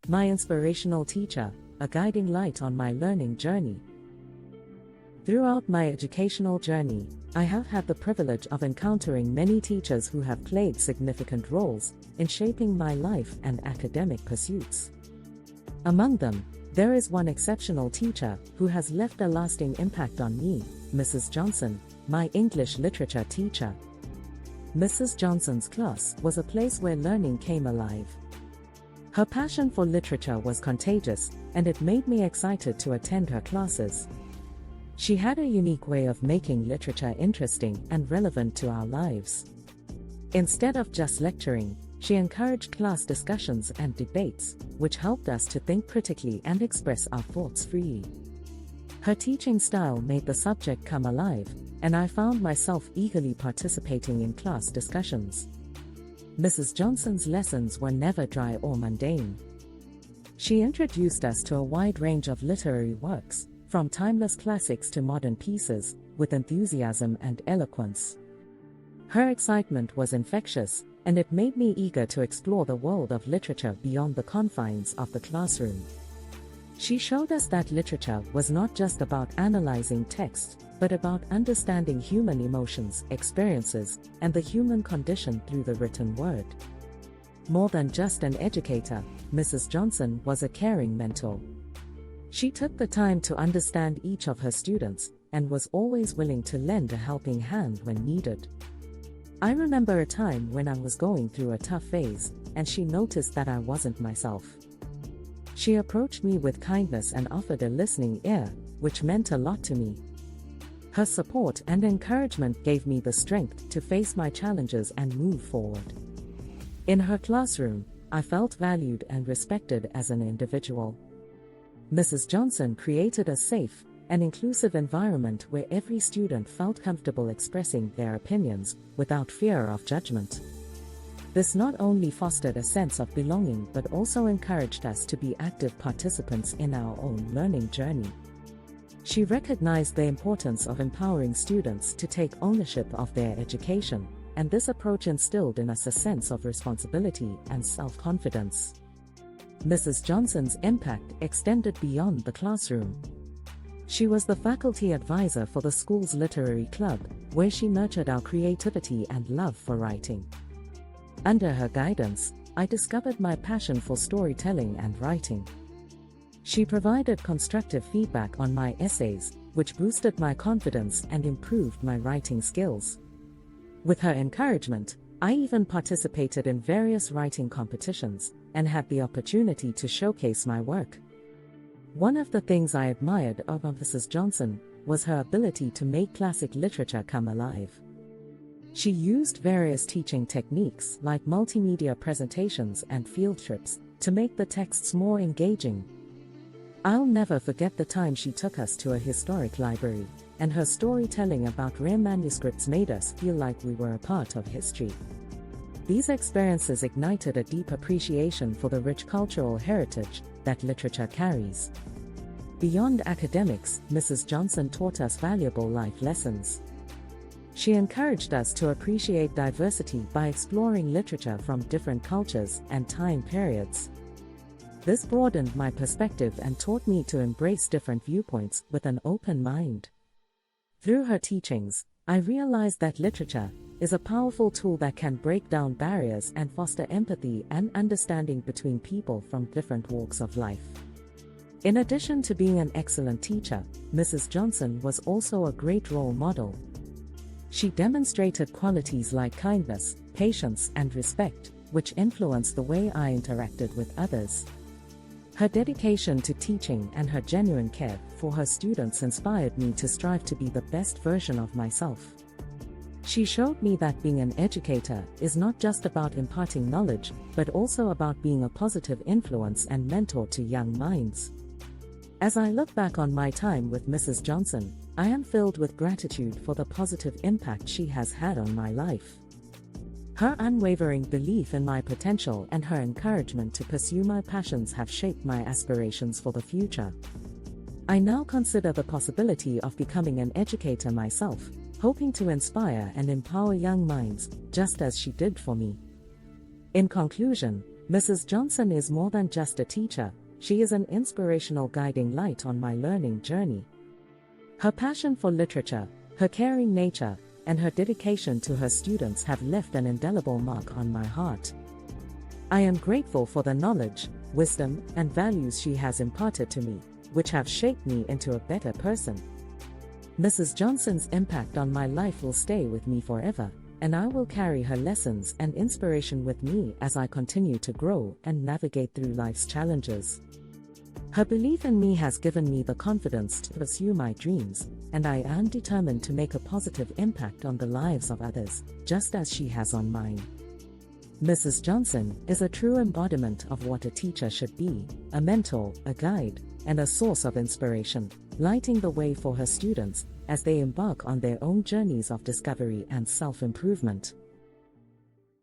my inspirational teacher, a guiding light on my learning journey. Throughout my educational journey, I have had the privilege of encountering many teachers who have played significant roles in shaping my life and academic pursuits. Among them, there is one exceptional teacher who has left a lasting impact on me, Mrs. Johnson, my English literature teacher. Mrs. Johnson's class was a place where learning came alive. Her passion for literature was contagious, and it made me excited to attend her classes. She had a unique way of making literature interesting and relevant to our lives. Instead of just lecturing, she encouraged class discussions and debates, which helped us to think critically and express our thoughts freely. Her teaching style made the subject come alive, and I found myself eagerly participating in class discussions. Mrs. Johnson's lessons were never dry or mundane. She introduced us to a wide range of literary works, from timeless classics to modern pieces, with enthusiasm and eloquence. Her excitement was infectious, and it made me eager to explore the world of literature beyond the confines of the classroom. She showed us that literature was not just about analyzing text, but about understanding human emotions, experiences, and the human condition through the written word. More than just an educator, Mrs. Johnson was a caring mentor. She took the time to understand each of her students, and was always willing to lend a helping hand when needed. I remember a time when I was going through a tough phase, and she noticed that I wasn't myself. She approached me with kindness and offered a listening ear, which meant a lot to me. Her support and encouragement gave me the strength to face my challenges and move forward. In her classroom, I felt valued and respected as an individual. Mrs. Johnson created a safe and inclusive environment where every student felt comfortable expressing their opinions without fear of judgment. This not only fostered a sense of belonging but also encouraged us to be active participants in our own learning journey. She recognized the importance of empowering students to take ownership of their education, and this approach instilled in us a sense of responsibility and self-confidence. Mrs. Johnson's impact extended beyond the classroom. She was the faculty advisor for the school's literary club, where she nurtured our creativity and love for writing. Under her guidance, I discovered my passion for storytelling and writing. She provided constructive feedback on my essays, which boosted my confidence and improved my writing skills. With her encouragement, I even participated in various writing competitions, and had the opportunity to showcase my work. One of the things I admired about Mrs. Johnson was her ability to make classic literature come alive. She used various teaching techniques like multimedia presentations and field trips to make the texts more engaging. I'll never forget the time she took us to a historic library, and her storytelling about rare manuscripts made us feel like we were a part of history. These experiences ignited a deep appreciation for the rich cultural heritage that literature carries. Beyond academics, Mrs. Johnson taught us valuable life lessons. She encouraged us to appreciate diversity by exploring literature from different cultures and time periods. This broadened my perspective and taught me to embrace different viewpoints with an open mind. Through her teachings, I realized that literature is a powerful tool that can break down barriers and foster empathy and understanding between people from different walks of life. In addition to being an excellent teacher, Mrs. Johnson was also a great role model. She demonstrated qualities like kindness, patience, and respect, which influenced the way I interacted with others. Her dedication to teaching and her genuine care for her students inspired me to strive to be the best version of myself. She showed me that being an educator is not just about imparting knowledge, but also about being a positive influence and mentor to young minds. As I look back on my time with Mrs. Johnson, I am filled with gratitude for the positive impact she has had on my life. Her unwavering belief in my potential and her encouragement to pursue my passions have shaped my aspirations for the future. I now consider the possibility of becoming an educator myself, hoping to inspire and empower young minds, just as she did for me. In conclusion, Mrs. Johnson is more than just a teacher, she is an inspirational guiding light on my learning journey. Her passion for literature, her caring nature, and her dedication to her students have left an indelible mark on my heart. I am grateful for the knowledge, wisdom, and values she has imparted to me, which have shaped me into a better person. Mrs. Johnson's impact on my life will stay with me forever, and I will carry her lessons and inspiration with me as I continue to grow and navigate through life's challenges. Her belief in me has given me the confidence to pursue my dreams, and I am determined to make a positive impact on the lives of others, just as she has on mine. Mrs. Johnson is a true embodiment of what a teacher should be, a mentor, a guide, and a source of inspiration, lighting the way for her students as they embark on their own journeys of discovery and self-improvement.